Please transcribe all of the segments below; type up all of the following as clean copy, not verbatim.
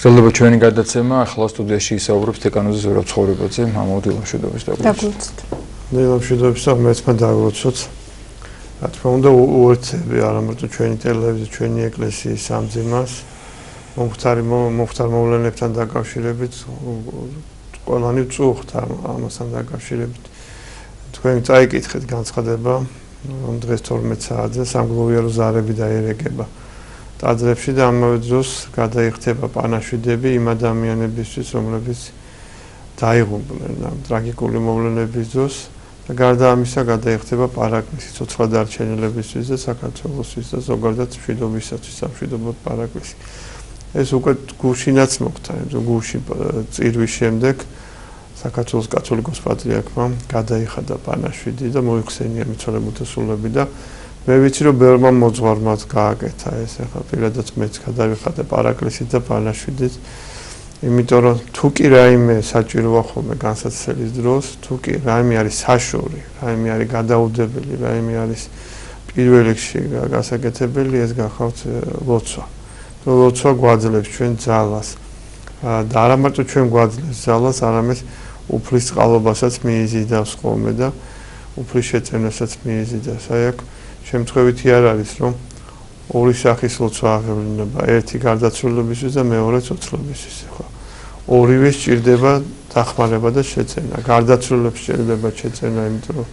გრძელდება ჩვენი გადაცემა, ახლა სტუდიაში ისაუბრებს დეკანოზის ვერავ ცხოვრებაძე, ამაოდ ილამშვიდობის დაგვროცოთ. ილამშვიდობის და მეც დაგვროცოთ. რა თქმა უნდა, უერთები არა მარტო ჩვენი ტელევიზია, ჩვენი ეკლესიის სამძიმას, მომხდარ მოვლენებთან დაკავშირებით, ყველანი წუხთ ამასთან დაკავშირებით. თქვენ წაიკითხეთ განცხადება, რომ დღეს 12 საათზე სამგლოვიარო ზარები დაერეგება. ტაძრებში და ამავე დროს გადაიხდება პანაშვიდები იმ ადამიანებისთვის, რომლებიც დაიღუპნენ ამ ტრაგიკული მოვლენების დროს და გარდა ამისა გადაიხდება პარაკლისი ცოცხლად დარჩენილებისთვის და საქართველოსთვის და ზოგადად მშვიდობისათვის სამშვიდობოდ პარაკლისი. ეს უკვე გუშინაც მოხდა, გუში წირვის შემდეგ საქართველოს კათოლიკოს პატრიარქმა გადაიხადა პანაშვიდი და მოიხსენია მიცვალებულთა სულები და მე ვიცი რომ ბევრმა მოძღვარმა გააკეთა ეს ახლა პირადად მეც გადავიხადე პარაკლისით და პანაშვიდით იმიტომ რომ თუ კი რაიმე საჭიროა ხოლმე განსაცდელის დროს თუ კი რაიმე არის საშორი რაიმე არის გადაუდებელი რაიმე არის პირველ რიგში გასაკეთებელი ეს გახავთ ლოცვა ლოცვა გვაძლევს ჩვენ ძალას და არა მარტო ჩვენ გვაძლევს ძალას არამედ უფლის წყალობასაც მიიზიდავს ხოლმე და უფლის შეწევნასაც მიიზიდავს აი აქ შემთხვევითი არ არის რომ ორი სახის ლოცვა აღევლინება ერთი გარდაცვლილობისთვის და მეორე ცოცხლობისთვის ხო ორივე სჭირდება დახმარება და შეწენა გარდაცვლილებს შეიძლება შეწენა იმიტომ რომ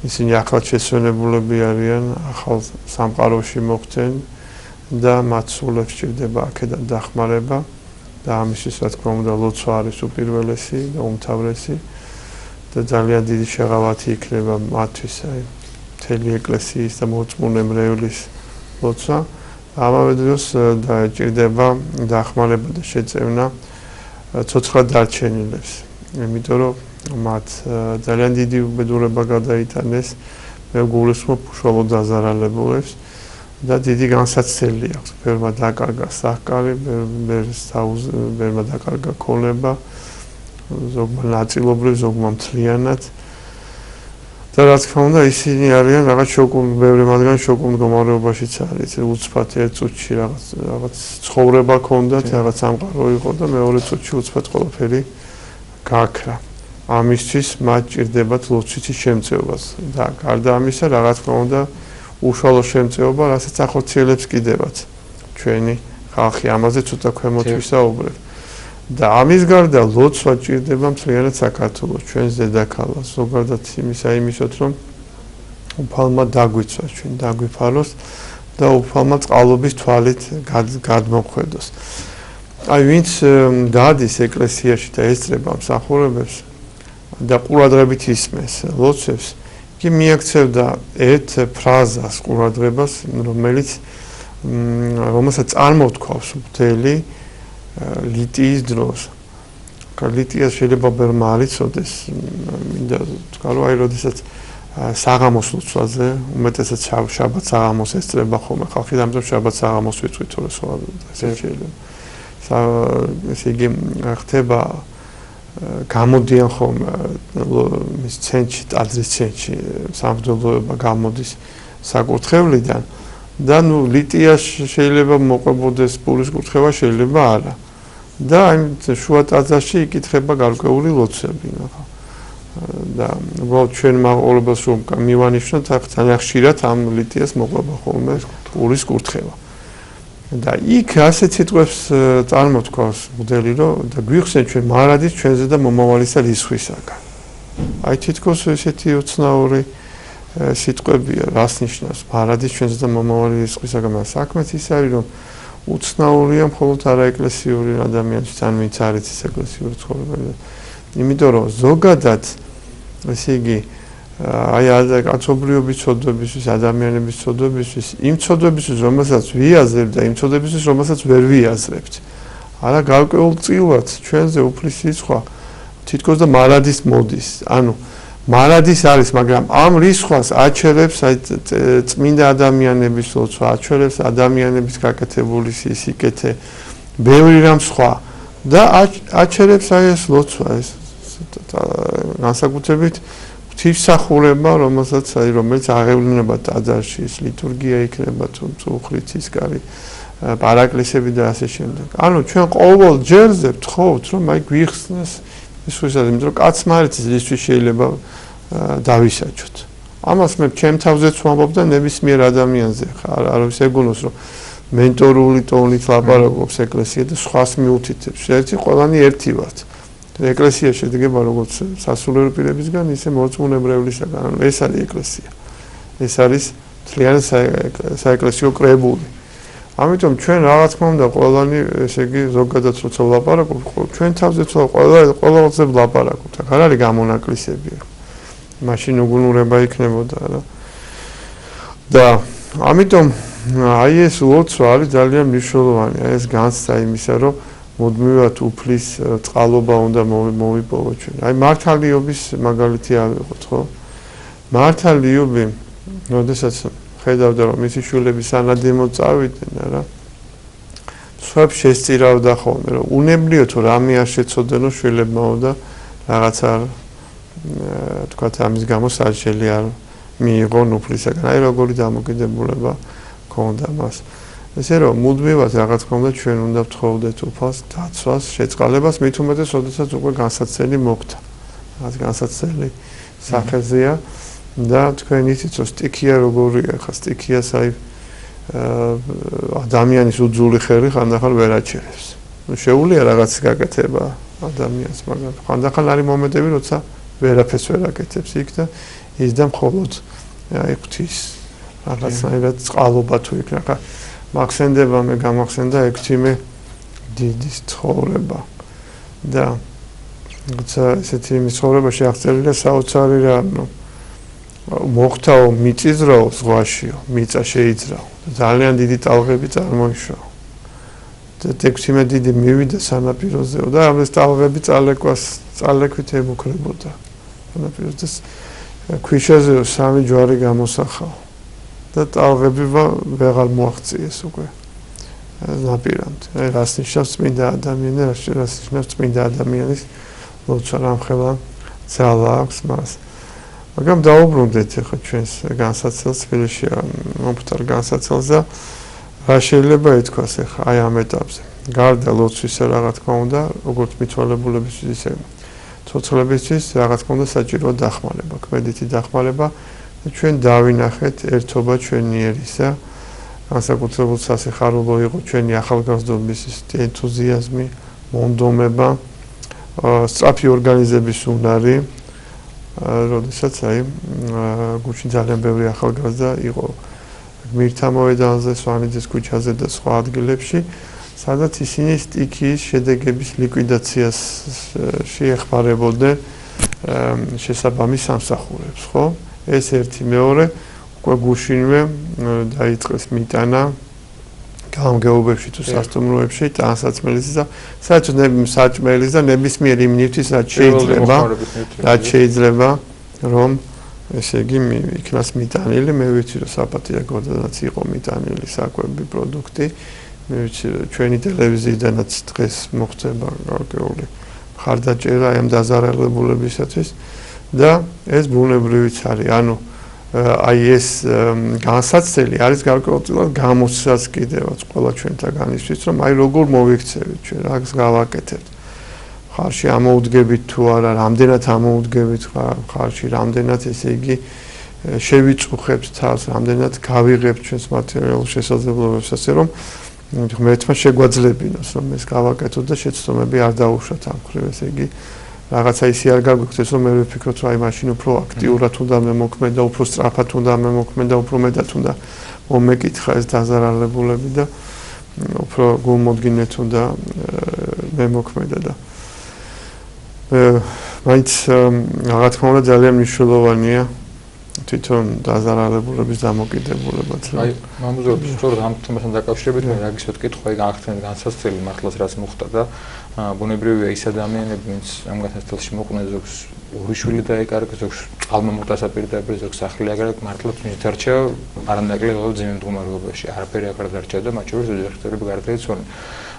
ისინი ახლად შესვენებულები არიან ახალ სამყაროში მოხდნენ და მათ სულებს სჭირდება აქედან დახმარება და ამისთვის რა თქმა უნდა ლოცვა არის უპირველესი და უმთავრესი და ძალიან დიდი შეღავათი იქნება მათთვის აი მთელი ეკლესიის და მოწმუნე მრევლის ლოცვა ამავე დროს დაჭირდება დახმარება და შეწევნა ცოცხლად დარჩენილებს იმიტომ რომ მათ ძალიან დიდი უბედურება გადაიტანეს მე გულისხმობ უშუალოდ დაზარალებულებს და დიდი განსაცდელი აქვს ბევრმა დაკარგა სახკარი ბევრმა დაკარგა ქონება ზოგმა ნაწილობრივ ზოგმა მთლიანად და რა თქმა უნდა ისინი არიან რაღაც ბევრი მათგანი შოკულ მდგომარეობაშიც არის უცბად ერთ წუთში რაღაც ცხოვრება ჰქონდათ რაღაც სამყარო იყო და მეორე წუთში უცბად ყველაფერი გააქრა ამისთვის მათ ჭირდებათ ლოცვითი შემწეობას და გარდა ამისა რა თქმა უნდა უშუალო შემწეობა რასაც ახორციელებს კიდევაც ჩვენი ხალხი ამაზე ცოტა ქვემოთ ვისაუბრებ და ამის გარდა ლოცვა ჭირდება მთლიანად საქართველოს ჩვენს დედაქალაქს ზოგადად იმისოთ რომ უფალმა დაგვიცვას ჩვენ დაგვიფაროს და უფალმა წყალობის თვალით გადმოხვედოს აი ვინც დადის ეკლესიაში და ესწრება მსახურებებს და ყურადღებით ისმენს ლოცვებს კი მიაქცევდა ერთ ფრაზას ყურადღებას რომელსაც წარმოთქვავს მთელი ლიტიის დროს. ლიტიას შეიძლება ბევრმა არ იცოდეს, მინდა თქვა რომ აი როდესაც საღამოს ლოცვაზე, უმეტესად შაბათ საღამოს ესწრება ხოლმე ხალხი, ამიტომ შაბათ საღამოს ვიწვით თორე სხვა ესე შეიძლება. ესე იგი ხდება გამოდიან ხოლმე მის ცენტრში, ტაძრის ცენტრში სამღვდელოება გამოდის საკურთხევლიდან და ნუ ლიტიას შეიძლება მოყვებოდეს პურის კურთხევა შეიძლება არა და აი შუა ტაძარში იკითხება გარკვეული ლოცვები ნახა და უბრალოდ ჩვენ მაყურებელს რომ მივანიშნოთ ძალიან ხშირად ამ ლიტიას მოყვება ხოლმე პურის კურთხევა და იქ ასეთ სიტყვებს წარმოთქვავს მღვდელი რომ და გვიხსენ ჩვენ მარადის ჩვენზე და მომავალისა რისხვისაგან აი თითქოს ესეთი უცნაური სიტყვებია რას ნიშნავს მარადის ჩვენზე და მომავალი რისხვისაგან საქმეც ის არის რომ უცნაურია მხოლოდ არაეკლესიური ადამიანის თან ვინც არ იცის ეკლესიური ცხოვრება იმიტომ რომ ზოგადად ესე იგი აი კაცობრიობის ცოდვებისთვის ადამიანების ცოდვებისთვის იმ ცოდვებისთვის რომელსაც ვიაზრებთ და იმ ცოდვებისთვის რომელსაც ვერ ვიაზრებთ არა გარკვეულწილად ჩვენზე უფლის სიცხვა თითქოს და მარადის მოდის ანუ მარადის არის, მაგრამ ამ რისხვას აჩერებს წმინდა ადამიანების ლოცვა, აჩერებს ადამიანების გაკეთებული სიკეთე, ბევრი რამ სხვა და აჩერებს აი ეს ლოცვა, ეს განსაკუთრებით ღვთისმსახურება, რომელიც აღევლინება ტაძარში, ეს ლიტურგია იქნება თუ მწუხრი ცისკარი, პარაკლისები და ასე შემდეგ. ანუ ჩვენ ყოველ ჯერზე ვთხოვთ, რომ აი გვიხსნას ის უბრალოდ იმიტომ რომ კაცმარეთის ლისტვი შეიძლება დავისაჯოთ. ამას მე ჩემ თავზეც ვამბობ და ნებისმიერ ადამიანზე ხარ, არის ეგონოს რომ მენტორული ტონით ლაპარაკობს ეკლესია და სხვას მიუთითებს. ერთი ყველანი ერთი ვართ. ეკლესია შედგება როგორც სასულიერო პირებისგან, ისე მორწმუნებრევლისგან. ანუ ეს არის ეკლესია. ეს არის მთლიანი საეკლესიო კრებული. ამიტომ ჩვენ რა თქმა უნდა ყველანი ესე იგი ზოგადად როცა ვლაპარაკობ, ჩვენ თავზეც ყველაზე ვლაპარაკობთ. არ არის გამონაკლისები. მაშინ უგუნურება იქნებოდა რა. და ამიტომ აი ეს ლოცვა არის ძალიან მნიშვნელოვანი. ეს განცდა იმისა, რომ მუდმივად უფლის წყალობა უნდა მოვიპოვოთ ჩვენ. აი მართალიობის მაგალითი ავიღოთ, ხო? მართალიობი, როდესაც ხედავდა რომ მისი შვილები სანადიმოდ წავიდნენ რა. სხვებს შესწირავდა ხოლმე, რომ უნებლიო თუ რამე არ შეცოდენო შვილებმაო და რაღაცა თქვათ ამის გამო საჭიელი არ მიიღონ უფლისაგან. აი როგორი დამოკიდებულება ქონდა მას. ესე რომ მუდმივად რა თქმა უნდა ჩვენ უნდა ვთხოვდეთ უფალს, დაცვას, შეწყალებას, მით უმეტეს, როდესაც უკვე განსაცდელი მოხდა. რაღაც განსაცდელი სახეზეა და თქვენ იცით რომ სტიქია როგორია, ხა სტიქიას აი ადამიანის უძული ხერი ხანდახან ვერ აჩერებს. ნუ შეუულია რაღაც გაკეთება ადამიანს, მაგრამ ხანდახან არის მომენტები, როცა ვერაფერს ვერ აკეთებს იქ და ის და მხოლოდ აი ღვთის რაღაცნაირად წყალობა თუ იქ რა მახსენდება მე გამახსენდა ექვთიმე დიდის ცხოვრება და როცა ესეთი მის ცხოვრებაში აღწერილია საოცარი რა მოხდაო მიწიზრაო ზღვაშიო მიწა შეიძრაო ძალიან დიდი ტალღები წარმოიშვა და ექვთიმე დიდი მივიდა სანაპიროზეო და ამ ეს ტალღები წალექვით ემუქრებოდა სანაპიროზე ქვიშაზე სამი ჯვარი გამოსახავ და ტალღები ვეღარ მოაღწიეს უკვე ნაპირამდე. რას ნიშნავს წმინდა ადამიანი, რას ნიშნავს წმინდა ადამიანის ლოცვა რამხელა ძალა აქვს მას. მაგრამ დაუბრუნდეთ ახლა ჩვენს განსაცდელს თბილისში მომხდარ განსაცდელს და რა შეიძლება ითქვას ახლა აი ამ ეტაპზე. გარდა ლოცვისა რა თქმა უნდა, როგორც მიცვალებულებისთვის ისე ცოცხლებისთვის რა თქმა უნდა საჭიროა დახმარება, ქმედითი დახმარება და ჩვენ დავინახეთ ერთობა ჩვენიერისა, განსაკუთრებულად სასიხარულო იყო ჩვენი ახალგაზრდობის ენთუზიაზმი, მონდომება, სწრაფი ორგანიზების უნარი, როდესაც აი გუშინ ძალიან ბევრი ახალგაზრდა იყო გმირთა მოედანზე, სვანიძის ქუჩაზე და სხვა ადგილებში, სადაც ისინი სტიქიის შედეგების ლიკვიდაციას შეეხმარებოდნენ შესაბამის სამსახურებს, ხო? ეს ერთი მეორე უკვე გუშინვე დაიწყეს მიტანა გამგეობებში თუ სასტუმროებში ტანსაცმელის და საჭმელის და ნებისმიერ იმ ნივთის რაც შეიძლება რომ ესე იგი იქნას მიტანილი მე ვიცი რომ საპატრიარქოდანაც იყო მიტანილი საკვები პროდუქტი მე ვიცი ჩვენი ტელევიზიიდანაც დღეს მოხდება გარკვეული მხარდაჭერა ამ დაზარალებულებისათვის და ეს ბუნებრივიც არის ანუ აი ეს განსაცდელი არის გარკვეულწილად გამოსცაც კიდევაც ყველა ჩვენთაგანისთვის რომ აი როგორ მოვიქცევით ჩვენ რას გავაკეთებთ ხარში ამოუდგებით თუ არა რამდენად ამოუდგებით ხარში რამდენად ესე იგი შევიწუხებთ თავს რამდენად გავიღებთ ჩვენს მატერიალურ შესაძლებლობებს ასე რომ ღმერთმა შეგვაძლებინოს რომ ეს გავაკეთოთ და შეცდომები არ დაუშვათ ამ ხრივ ესე იგი რაღაცა ისე არ გაგვიქცეს რომ მე ვფიქრობ რომ აი მაშინ უფრო აქტიურად უნდა მემოქმედა, უფრო სწრაფად უნდა მემოქმედა, უფრო მეტად უნდა მომეკითხა ეს დაზარალებულები და უფრო გულმოდგინედ უნდა მემოქმედა და მაინც რა თქმა უნდა ძალიან მნიშვნელოვანია თვითონ დაზარალებულების დამოკიდებულებაც. აი მამუზო სწორედ ამ თემასთან დაკავშირებით მე რაგისოთ კითხვայի განხსნით განსაცდელი მართლაც რაც მოხდა და ბუნებრივია ის ადამიანები ვინც ამ განსაცდელში მოყვნენ ზოგს ორი შვილი დაეკარგა ზოგს წყალმომხდარ საპირისპიროზე ზოგს სახლი აგარაკ მართლაც მითარჩა არანაკლებ ძიმე მდგომარეობაში არაფერი აღარ დარჩა და მათ შორის ოჯახები გარდაიცვალნენ.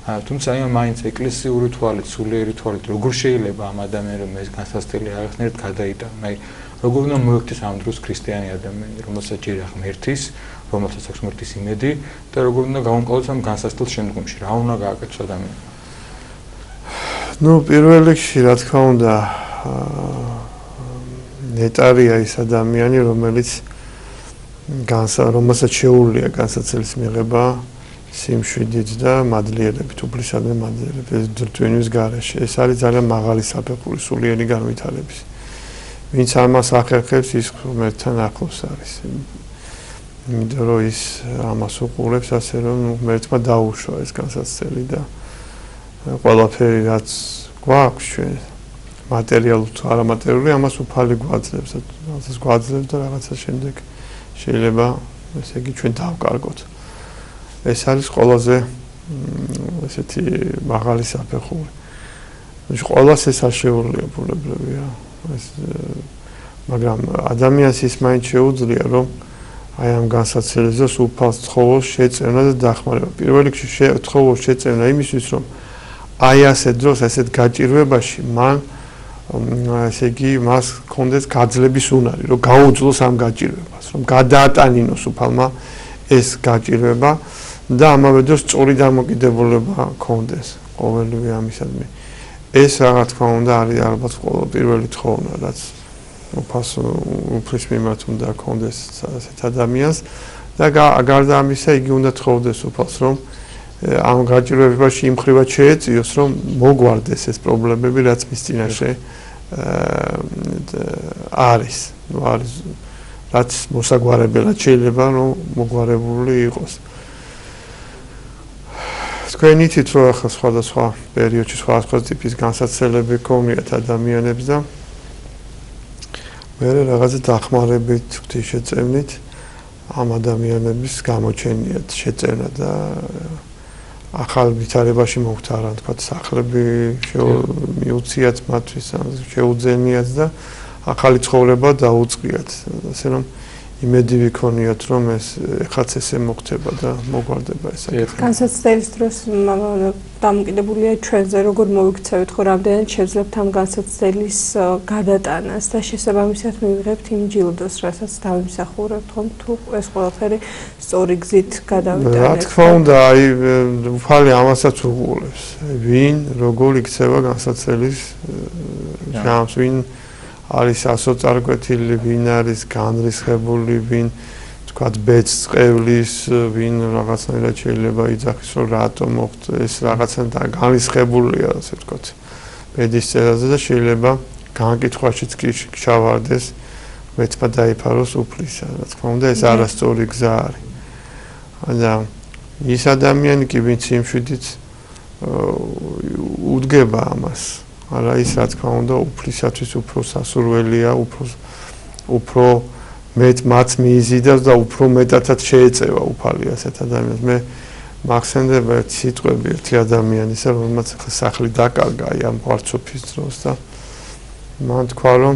თუმცა აი მაინც ეკლესიური თვალით, სულიერი თვალით როგორ შეიძლება ამ ადამიანებს ეს განსაცდელი აღხნერთ გადაიტანონ? აი როგორ უნდა მოიქცეს ამ დროს ქრისტიანი ადამიანი, რომელსაც ჯერ ახ ღმერთის, რომელსაც აქვს ღმერთის იმედი და როგორ უნდა გავამყაროს ამ განსაცდელ შემდგომში, რა უნდა გააკეთოს ადამიანს? ნუ პირველ რიგში რა თქმა უნდა ნეტარია ის ადამიანი, რომელსაც შეუძლია განსაცდელის მიღება სიმშვიდით და მადლიერებით, უფლისადმი მადლიერებით დურთვის გარეშე. ეს არის ძალიან მაღალი საფეხური სულიერი განვითარების. ვინც ამას ახერხებს, ის ღმერთთან ახლოს არის. იმიტომ რომ ის ამას უყურებს ასე რომ ღმერთმა დაუშვა ეს განსაცდელი და ყველაფერი რაც გვაქვს ჩვენ მატერიალურ თუ არამატერიალური ამას უფალი გვაძლევს, რაღაცას გვაძლევს და რაღაცა შემდეგ შეიძლება ესე იგი ჩვენ დავკარგოთ. ეს არის ყველაზე ესეთი მაღალი საფეხური. ყველას ეს არ შეუძლია ბუნებრივია. მაგრამ ადამიანს ის მაინც შეუძლია რომ აი ამ განსაცდელზე უფალს თხოვოს შეწევნა და დახმარება. პირველ რიგში თხოვოს შეწევნა იმისთვის რომ აი ასე დროს ასეთ გაჭირვებაში მან ესე იგი მას კონდეს გაძლების უნარი რომ გაუძლოს ამ გაჭირვებას, რომ გადაატანინოს უფალმა ეს გაჭირვება და ამავე დროს სწორი დამოკიდებულება კონდეს ყოველივე ამისადმი. ეს რა თქმა უნდა არის ალბათ პირველი თხოვნა, რაც უფლის მიმართ უნდა კონდეს ასეთ ადამიანს და გარდა ამისა იგი უნდა თხოვდეს უფალს რომ ამ გაჭირვებაში იმხრივად შეეწიოს რომ მოგვარდეს ეს პრობლემები რაც მის წინაშე არის რაც მოსაგვარებელად შეიძლება რომ მოგვარებული იყოს. თქვენ იცით რომ ახლა სხვადასხვა პერიოდში სხვადასხვა ტიპის განსაცდელები გქონიათ ადამიანებს და მე რაღაცა დახმარებით ღვთისშეწევნით ამ ადამიანების გამოჩენიათ შეწევნა და ახალ ვითარებაში მოგვთარან თქვა სახლები მიუციათ მათთვის შეუძენიათ და ახალი ცხოვრება დაუწყიათ ასე რომ იმედი ვიქონიათ რომ ეს ეხაც ესე მოხდება და მოგვარდება ეს საკითხი. განსაცდელის დროს დამოკიდებულია ჩვენზე როგორ მოვიქცევით ხო რამდენად შევძლებთ ამ განსაცდელის გადატანას და შესაბამისად მივიღებთ იმ ჯილდოს რასაც დავიმსახურებთ ხომ თუ ეს ყველაფერი სწორი გზით გადავიტანეთ. რა თქმა უნდა აი უფალი ამასაც უყურებს ვინ როგორ იქცევა განსაცდელის ჟამს ვინ არის ასოწარკვეთილი, ვინ არის განრისხებული, ვინ თქვათ ბედს წევლის, ვინ რაღაცნაირად შეიძლება იძახის რომ რატომ მოხდა ეს რაღაცა განრისხებულია, ასე ვთქვათ, ბედის წერაზე და შეიძლება განკითხვაშიც კი ჩავარდეს, მეცმა დაიფაროს უფლისა, რა თქმა უნდა, ეს არასწორი გზა არის. და ის ადამიანი კი ვინც სიმშვიდით უდგება ამას არა ის რა თქმა უნდა უფლისათვის უფრო სასურველია, უფრო მეტ მათ მიიზიდავს და უფრო მეტადაც შეეწევა უფალი ასეთ ადამიანს. მე მახსენდება ერთი სიტყვები ერთი ადამიანისა, რომელმაც სახლი დაკარგა აი ამ ვარცოფის დროს და მან თქვა რომ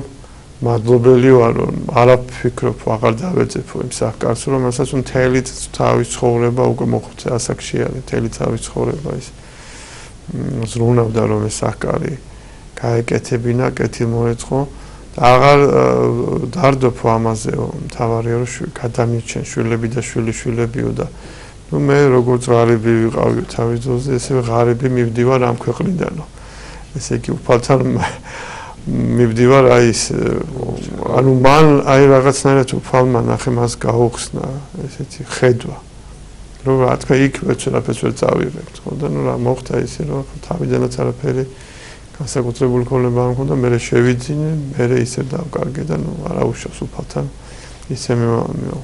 მადლობელი ვარ რომ არაფიქრობ აღარ დავეწეფო იმ სახკარს რომ მასაც მთელი თავის ცხოვრება უკვე მოხვდა ასაკში არის მთელი თავის ცხოვრება ის ზრუნავდა რომ ეს სახკარი გაეკეთებინა, კეთილმოეწყო და აღარ დარდოფო ამაზეო, მთავარია რომ გადამიჩენ შვილები და შვილიშვილებიო და ნუ მე როგორც ღარიბი ვიყავი თავის ძოზე, ესე ღარიბი მივდივარ ამ ქვეყნიდანო. ესე იგი უფალთან მივდივარ აი ეს ანუ მან აი რაღაცნაირად უფალმა ნახე მას გაუხსნა ესეთი ხედვა. რომ რა თქმა იქ ვეცერაფერს ვერ წავიღებთ, ხო და ნუ რა მოხდა ისე რომ თავიდანაც არაფერი განსაკუთრებული ქონება არ მქონდა, მე შევიძინე, მე ისე დავკარგე და ნუ არაუშავს უფალთან. ისე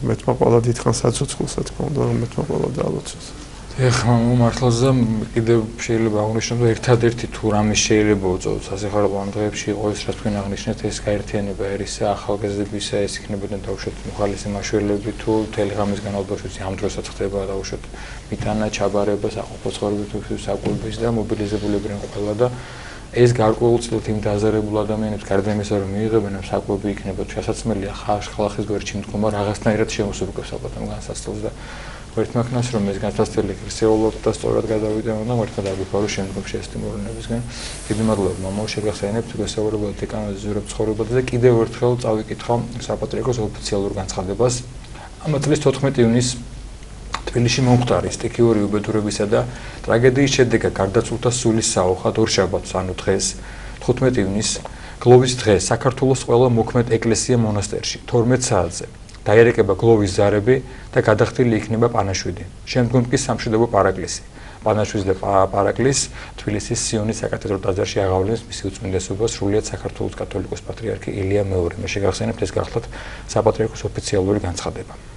მეთმა ყველა დიდხანს აცოცხლს, რა თქმა უნდა, რომ მეთმა ყველა დაალოცოს. ეხლა მართლაზე კიდევ შეიძლება აღნიშნოთ, რომ ერთადერთი თუ რამე შეიძლება უწოდოს სასახარულო ამ დღეებში იყო ეს, რაც თქვენ აღნიშნეთ, ეს გაერთიანება ერისა, ახალგაზრდებისა, ეს იქნებოდნენ დაუშვათ მუხალისი მაშველები თუ მთელი ღამის განმავლობაში ამ დროსაც ხდება დაუშვათ მიტანა, ჩაბარება, საყოფო ცხოვრების საკვების და მობილიზებულებიან ყველა და ეს გარკვეულწილად იმ დაზარებულ ადამიანებს გარდა იმისა რომ მიიღებენ ამ საკვები იქნება თუ შესაძლებელია ხალხის გვერდში მდგომა რაღაცნაირად შემოსუბგებს ალბათ ამ განსაცდელს და ერთმანეთს რომ ეს განსაცდელი ქრისტიანულად და სწორად გადავიდე და მართლა დაგიფარო შემდგომში ეს ტიმორინებისგან. დიდი მადლობა მამაო შეგახსენებთ გასაუბრებლად დეკანოზის ზურაბ ცხოვრებაზე და კიდევ ერთხელ წავიკითხავ საპატრიარქოს ოფიციალურ განცხადებას. ამ წლის 14 ივნისს თბილისში მომხდარი სტიქიური უბედურებისა და ტრაგედიის შედეგად გარდაცვლილთა სულის საოხად ორშაბათს, ანუ დღეს 15 ივნისს გლოვის დღეს საქართველოს ყველა მოქმედ ეკლესია მონასტერში 12 საათზე დაერეკება გლოვის ზარები და გადახდილი იქნება პანაშვიდი. შემდგომ კი სამშვიდობო პარაკლისი. პანაშვილის და პარაკლის თბილისის სიონის საკათედრო ტაძარში აღავლენს მისი უწმინდესობა სრულიად საქართველოს კათოლიკოს პატრიარქი ილია მეორე. მე შეგახსენებთ ეს გახლავთ საპატრიარქოს ოფიციალური განცხადება.